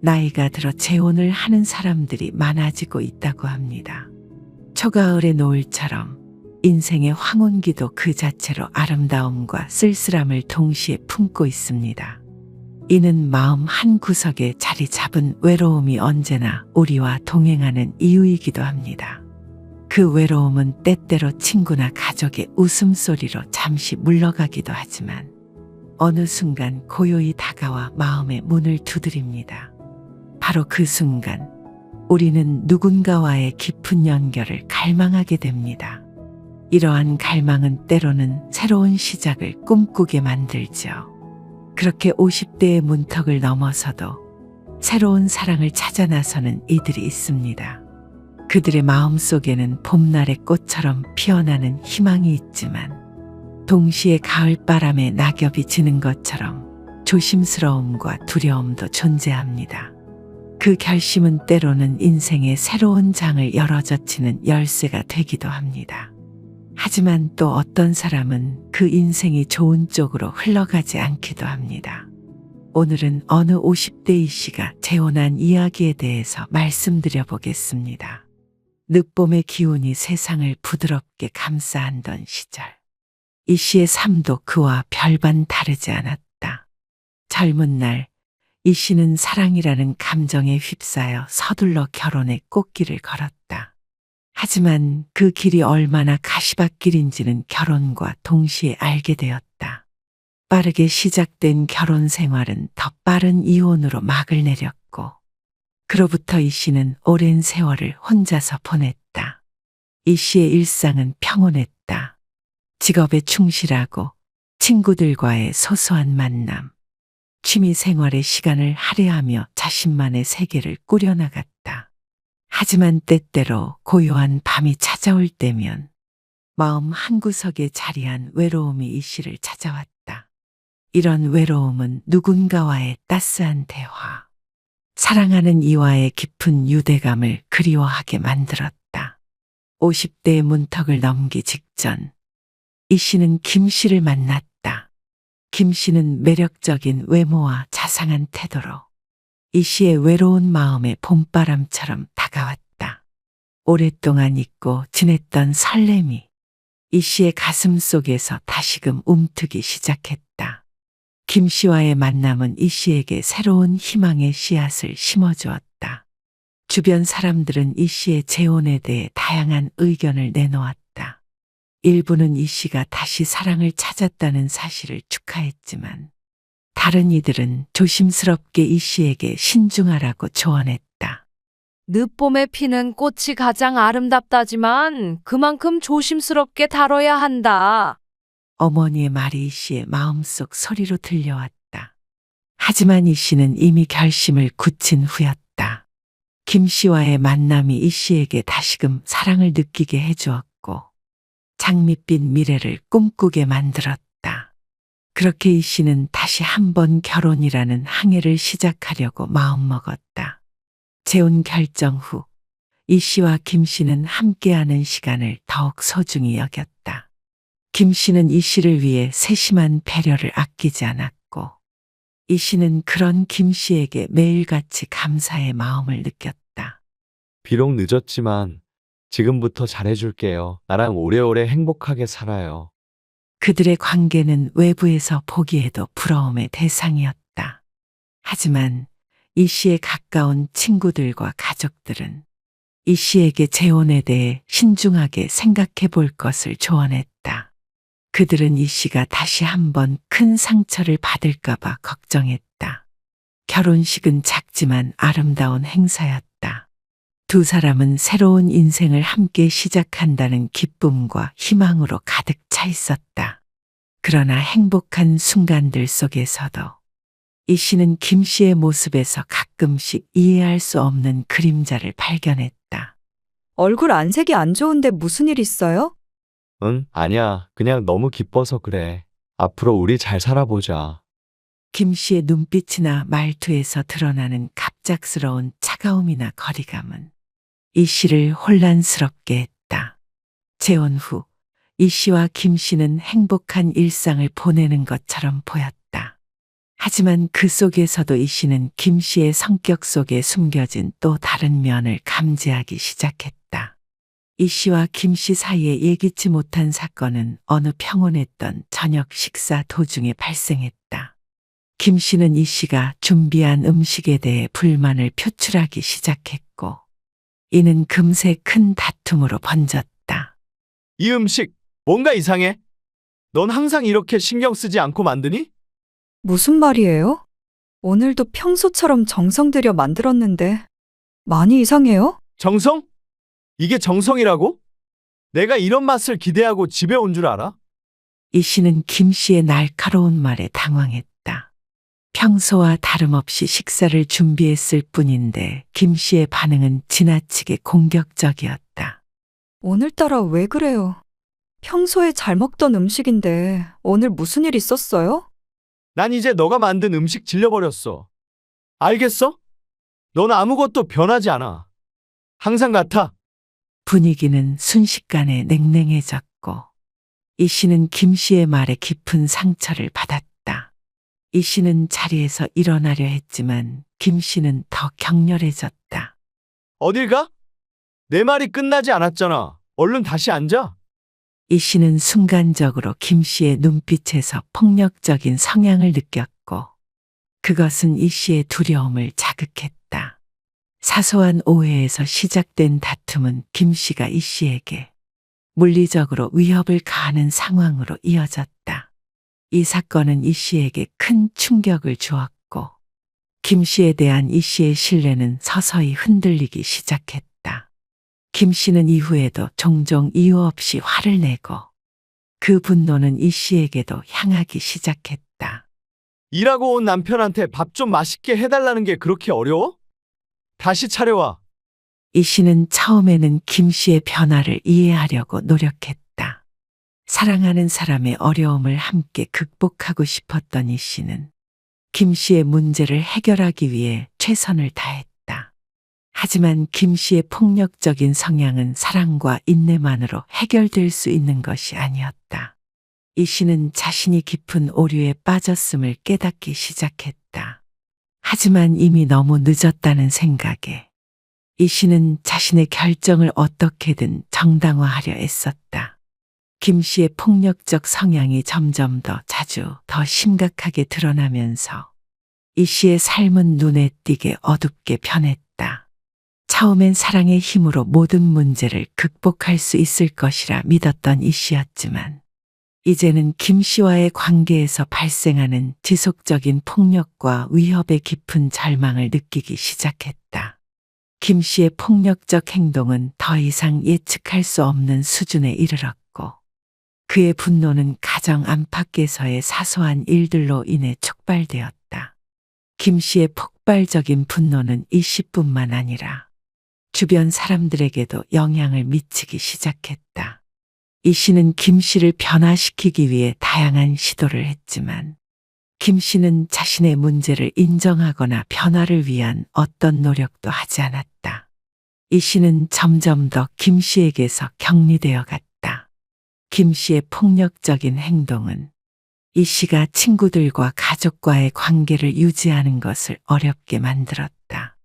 나이가 들어 재혼을 하는 사람들이 많아지고 있다고 합니다. 초가을의 노을처럼 인생의 황혼기도 그 자체로 아름다움과 쓸쓸함을 동시에 품고 있습니다. 이는 마음 한 구석에 자리 잡은 외로움이 언제나 우리와 동행하는 이유이기도 합니다. 그 외로움은 때때로 친구나 가족의 웃음소리로 잠시 물러가기도 하지만 어느 순간 고요히 다가와 마음의 문을 두드립니다. 바로 그 순간 우리는 누군가와의 깊은 연결을 갈망하게 됩니다. 이러한 갈망은 때로는 새로운 시작을 꿈꾸게 만들죠. 그렇게 50대의 문턱을 넘어서도 새로운 사랑을 찾아 나서는 이들이 있습니다. 그들의 마음속에는 봄날의 꽃처럼 피어나는 희망이 있지만 동시에 가을바람에 낙엽이 지는 것처럼 조심스러움과 두려움도 존재합니다. 그 결심은 때로는 인생의 새로운 장을 열어젖히는 열쇠가 되기도 합니다. 하지만 또 어떤 사람은 그 인생이 좋은 쪽으로 흘러가지 않기도 합니다. 오늘은 어느 50대이 씨가 재혼한 이야기에 대해서 말씀드려 보겠습니다. 늦봄의 기운이 세상을 부드럽게 감싸안던 시절. 이 씨의 삶도 그와 별반 다르지 않았다. 젊은 날, 이 씨는 사랑이라는 감정에 휩싸여 서둘러 결혼의 꽃길을 걸었다. 하지만 그 길이 얼마나 가시밭길인지는 결혼과 동시에 알게 되었다. 빠르게 시작된 결혼 생활은 더 빠른 이혼으로 막을 내렸고, 그로부터 이 씨는 오랜 세월을 혼자서 보냈다. 이 씨의 일상은 평온했다. 직업에 충실하고 친구들과의 소소한 만남, 취미 생활의 시간을 할애하며 자신만의 세계를 꾸려나갔다. 하지만 때때로 고요한 밤이 찾아올 때면 마음 한구석에 자리한 외로움이 이 씨를 찾아왔다. 이런 외로움은 누군가와의 따스한 대화, 사랑하는 이와의 깊은 유대감을 그리워하게 만들었다. 50대의 문턱을 넘기 직전 이 씨는 김 씨를 만났다. 김 씨는 매력적인 외모와 자상한 태도로 이 씨의 외로운 마음에 봄바람처럼 다가왔다. 오랫동안 잊고 지냈던 설렘이 이 씨의 가슴 속에서 다시금 움트기 시작했다. 김 씨와의 만남은 이 씨에게 새로운 희망의 씨앗을 심어주었다. 주변 사람들은 이 씨의 재혼에 대해 다양한 의견을 내놓았다. 일부는 이 씨가 다시 사랑을 찾았다는 사실을 축하했지만 다른 이들은 조심스럽게 이 씨에게 신중하라고 조언했다. 늦봄에 피는 꽃이 가장 아름답다지만 그만큼 조심스럽게 다뤄야 한다. 어머니의 말이 이 씨의 마음속 소리로 들려왔다. 하지만 이 씨는 이미 결심을 굳힌 후였다. 김 씨와의 만남이 이 씨에게 다시금 사랑을 느끼게 해주었고 장밋빛 미래를 꿈꾸게 만들었다. 그렇게 이 씨는 다시 한번 결혼이라는 항해를 시작하려고 마음먹었다. 재혼 결정 후 이 씨와 김 씨는 함께하는 시간을 더욱 소중히 여겼다. 김 씨는 이 씨를 위해 세심한 배려를 아끼지 않았고 이 씨는 그런 김 씨에게 매일같이 감사의 마음을 느꼈다. 비록 늦었지만 지금부터 잘해줄게요. 나랑 오래오래 행복하게 살아요. 그들의 관계는 외부에서 보기에도 부러움의 대상이었다. 하지만 이 씨의 가까운 친구들과 가족들은 이 씨에게 재혼에 대해 신중하게 생각해 볼 것을 조언했다. 그들은 이 씨가 다시 한번 큰 상처를 받을까봐 걱정했다. 결혼식은 작지만 아름다운 행사였다. 두 사람은 새로운 인생을 함께 시작한다는 기쁨과 희망으로 가득 차 있었다. 그러나 행복한 순간들 속에서도 이 씨는 김 씨의 모습에서 가끔씩 이해할 수 없는 그림자를 발견했다. 얼굴 안색이 안 좋은데 무슨 일 있어요? 응, 아니야. 그냥 너무 기뻐서 그래. 앞으로 우리 잘 살아보자. 김 씨의 눈빛이나 말투에서 드러나는 갑작스러운 차가움이나 거리감은 이 씨를 혼란스럽게 했다. 재혼 후 이 씨와 김 씨는 행복한 일상을 보내는 것처럼 보였다. 하지만 그 속에서도 이 씨는 김 씨의 성격 속에 숨겨진 또 다른 면을 감지하기 시작했다. 이 씨와 김 씨 사이에 예기치 못한 사건은 어느 평온했던 저녁 식사 도중에 발생했다. 김 씨는 이 씨가 준비한 음식에 대해 불만을 표출하기 시작했고, 이는 금세 큰 다툼으로 번졌다. 이 음식 뭔가 이상해. 넌 항상 이렇게 신경 쓰지 않고 만드니? 무슨 말이에요? 오늘도 평소처럼 정성 들여 만들었는데 많이 이상해요? 정성? 이게 정성이라고? 내가 이런 맛을 기대하고 집에 온 줄 알아? 이 씨는 김 씨의 날카로운 말에 당황했다. 평소와 다름없이 식사를 준비했을 뿐인데 김 씨의 반응은 지나치게 공격적이었다. 오늘따라 왜 그래요? 평소에 잘 먹던 음식인데 오늘 무슨 일 있었어요? 난 이제 너가 만든 음식 질려버렸어. 알겠어? 넌 아무것도 변하지 않아. 항상 같아. 분위기는 순식간에 냉랭해졌고, 이 씨는 김 씨의 말에 깊은 상처를 받았다. 이 씨는 자리에서 일어나려 했지만 김 씨는 더 격렬해졌다. 어딜 가? 내 말이 끝나지 않았잖아. 얼른 다시 앉아. 이 씨는 순간적으로 김 씨의 눈빛에서 폭력적인 성향을 느꼈고, 그것은 이 씨의 두려움을 자극했다. 사소한 오해에서 시작된 다툼은 김 씨가 이 씨에게 물리적으로 위협을 가하는 상황으로 이어졌다. 이 사건은 이 씨에게 큰 충격을 주었고, 김 씨에 대한 이 씨의 신뢰는 서서히 흔들리기 시작했다. 김 씨는 이후에도 종종 이유 없이 화를 내고, 그 분노는 이 씨에게도 향하기 시작했다. 일하고 온 남편한테 밥 좀 맛있게 해달라는 게 그렇게 어려워? 다시 차려와. 이 씨는 처음에는 김 씨의 변화를 이해하려고 노력했다. 사랑하는 사람의 어려움을 함께 극복하고 싶었던 이 씨는 김 씨의 문제를 해결하기 위해 최선을 다했다. 하지만 김 씨의 폭력적인 성향은 사랑과 인내만으로 해결될 수 있는 것이 아니었다. 이 씨는 자신이 깊은 오류에 빠졌음을 깨닫기 시작했다. 하지만 이미 너무 늦었다는 생각에 이 씨는 자신의 결정을 어떻게든 정당화하려 애썼다. 김 씨의 폭력적 성향이 점점 더 자주 더 심각하게 드러나면서 이 씨의 삶은 눈에 띄게 어둡게 변했다. 처음엔 사랑의 힘으로 모든 문제를 극복할 수 있을 것이라 믿었던 이 씨였지만, 이제는 김 씨와의 관계에서 발생하는 지속적인 폭력과 위협의 깊은 절망을 느끼기 시작했다. 김 씨의 폭력적 행동은 더 이상 예측할 수 없는 수준에 이르렀고, 그의 분노는 가정 안팎에서의 사소한 일들로 인해 촉발되었다. 김 씨의 폭발적인 분노는 이 씨뿐만 아니라 주변 사람들에게도 영향을 미치기 시작했다. 이 씨는 김 씨를 변화시키기 위해 다양한 시도를 했지만, 김 씨는 자신의 문제를 인정하거나 변화를 위한 어떤 노력도 하지 않았다. 이 씨는 점점 더 김 씨에게서 격리되어 갔다. 김 씨의 폭력적인 행동은 이 씨가 친구들과 가족과의 관계를 유지하는 것을 어렵게 만들었다.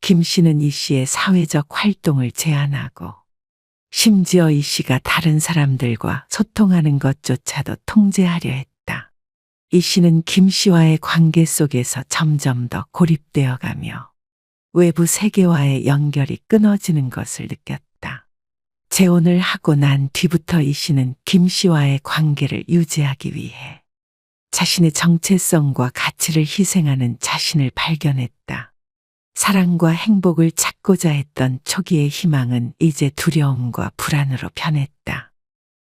김 씨는 이 씨의 사회적 활동을 제한하고, 심지어 이 씨가 다른 사람들과 소통하는 것조차도 통제하려 했다. 이 씨는 김 씨와의 관계 속에서 점점 더 고립되어 가며 외부 세계와의 연결이 끊어지는 것을 느꼈다. 재혼을 하고 난 뒤부터 이 씨는 김 씨와의 관계를 유지하기 위해 자신의 정체성과 가치를 희생하는 자신을 발견했다. 사랑과 행복을 찾고자 했던 초기의 희망은 이제 두려움과 불안으로 변했다.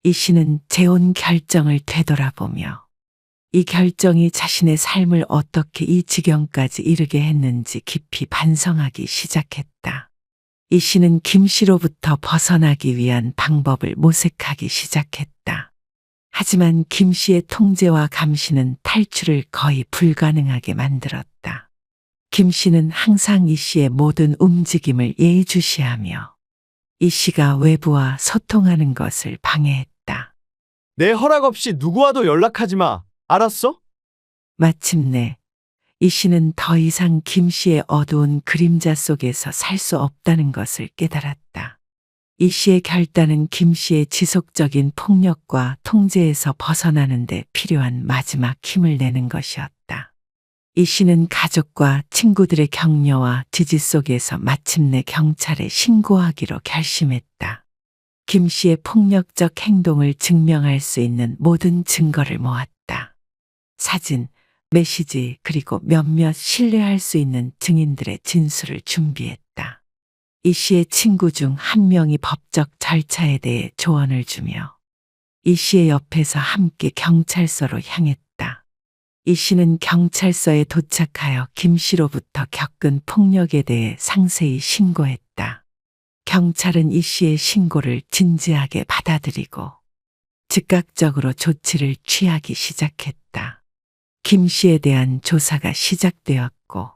이 씨는 재혼 결정을 되돌아보며 이 결정이 자신의 삶을 어떻게 이 지경까지 이르게 했는지 깊이 반성하기 시작했다. 이 씨는 김 씨로부터 벗어나기 위한 방법을 모색하기 시작했다. 하지만 김 씨의 통제와 감시는 탈출을 거의 불가능하게 만들었다. 김 씨는 항상 이 씨의 모든 움직임을 예의주시하며 이 씨가 외부와 소통하는 것을 방해했다. 내 허락 없이 누구와도 연락하지 마. 알았어? 마침내 이 씨는 더 이상 김 씨의 어두운 그림자 속에서 살 수 없다는 것을 깨달았다. 이 씨의 결단은 김 씨의 지속적인 폭력과 통제에서 벗어나는 데 필요한 마지막 힘을 내는 것이었다. 이 씨는 가족과 친구들의 격려와 지지 속에서 마침내 경찰에 신고하기로 결심했다. 김 씨의 폭력적 행동을 증명할 수 있는 모든 증거를 모았다. 사진, 메시지, 그리고 몇몇 신뢰할 수 있는 증인들의 진술을 준비했다. 이 씨의 친구 중 한 명이 법적 절차에 대해 조언을 주며 이 씨의 옆에서 함께 경찰서로 향했다. 이 씨는 경찰서에 도착하여 김 씨로부터 겪은 폭력에 대해 상세히 신고했다. 경찰은 이 씨의 신고를 진지하게 받아들이고 즉각적으로 조치를 취하기 시작했다. 김 씨에 대한 조사가 시작되었고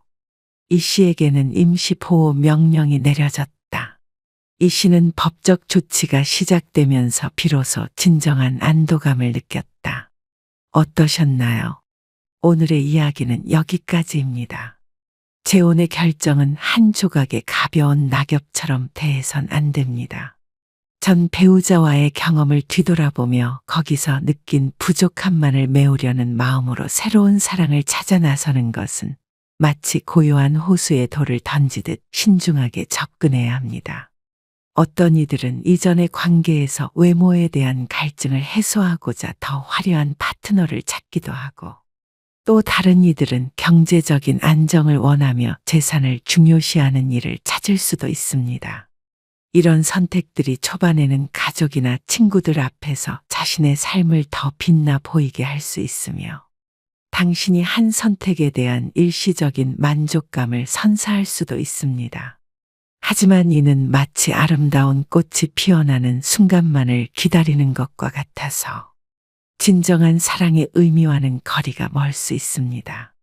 이 씨에게는 임시 보호 명령이 내려졌다. 이 씨는 법적 조치가 시작되면서 비로소 진정한 안도감을 느꼈다. 어떠셨나요? 오늘의 이야기는 여기까지입니다. 재혼의 결정은 한 조각의 가벼운 낙엽처럼 대해선 안 됩니다. 전 배우자와의 경험을 뒤돌아보며 거기서 느낀 부족함만을 메우려는 마음으로 새로운 사랑을 찾아 나서는 것은 마치 고요한 호수에 돌을 던지듯 신중하게 접근해야 합니다. 어떤 이들은 이전의 관계에서 외모에 대한 갈증을 해소하고자 더 화려한 파트너를 찾기도 하고 또 다른 이들은 경제적인 안정을 원하며 재산을 중요시하는 일을 찾을 수도 있습니다. 이런 선택들이 초반에는 가족이나 친구들 앞에서 자신의 삶을 더 빛나 보이게 할 수 있으며 당신이 한 선택에 대한 일시적인 만족감을 선사할 수도 있습니다. 하지만 이는 마치 아름다운 꽃이 피어나는 순간만을 기다리는 것과 같아서 진정한 사랑의 의미와는 거리가 멀 수 있습니다.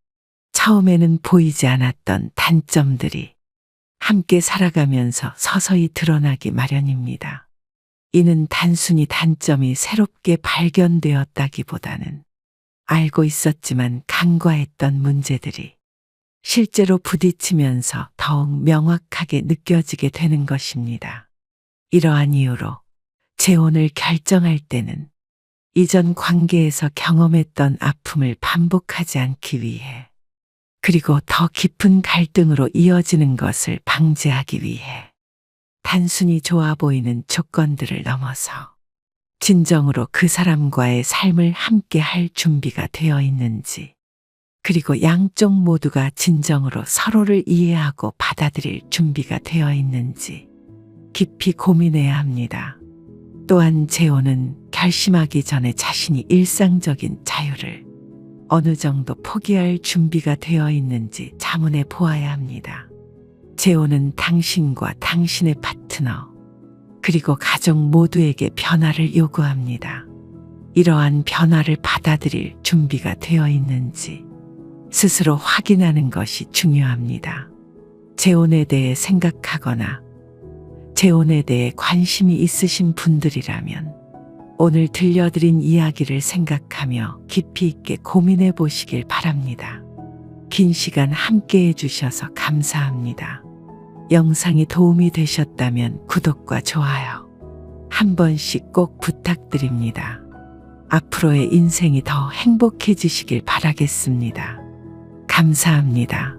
처음에는 보이지 않았던 단점들이 함께 살아가면서 서서히 드러나기 마련입니다. 이는 단순히 단점이 새롭게 발견되었다기보다는 알고 있었지만 간과했던 문제들이 실제로 부딪히면서 더욱 명확하게 느껴지게 되는 것입니다. 이러한 이유로 재혼을 결정할 때는 이전 관계에서 경험했던 아픔을 반복하지 않기 위해 그리고 더 깊은 갈등으로 이어지는 것을 방지하기 위해 단순히 좋아 보이는 조건들을 넘어서 진정으로 그 사람과의 삶을 함께 할 준비가 되어 있는지 그리고 양쪽 모두가 진정으로 서로를 이해하고 받아들일 준비가 되어 있는지 깊이 고민해야 합니다. 또한 재혼은 결심하기 전에 자신이 일상적인 자유를 어느 정도 포기할 준비가 되어 있는지 자문해 보아야 합니다. 재혼은 당신과 당신의 파트너, 그리고 가족 모두에게 변화를 요구합니다. 이러한 변화를 받아들일 준비가 되어 있는지 스스로 확인하는 것이 중요합니다. 재혼에 대해 생각하거나 재혼에 대해 관심이 있으신 분들이라면 오늘 들려드린 이야기를 생각하며 깊이 있게 고민해 보시길 바랍니다. 긴 시간 함께 해주셔서 감사합니다. 영상이 도움이 되셨다면 구독과 좋아요 한 번씩 꼭 부탁드립니다. 앞으로의 인생이 더 행복해지시길 바라겠습니다. 감사합니다.